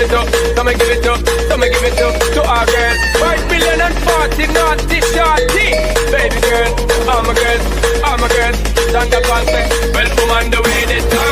it up, so me give it up, so me give it to our girls. 5 billion and 40 naughty shorty. Baby girl, all my girls, stand up and say, well, woman, the way they talk.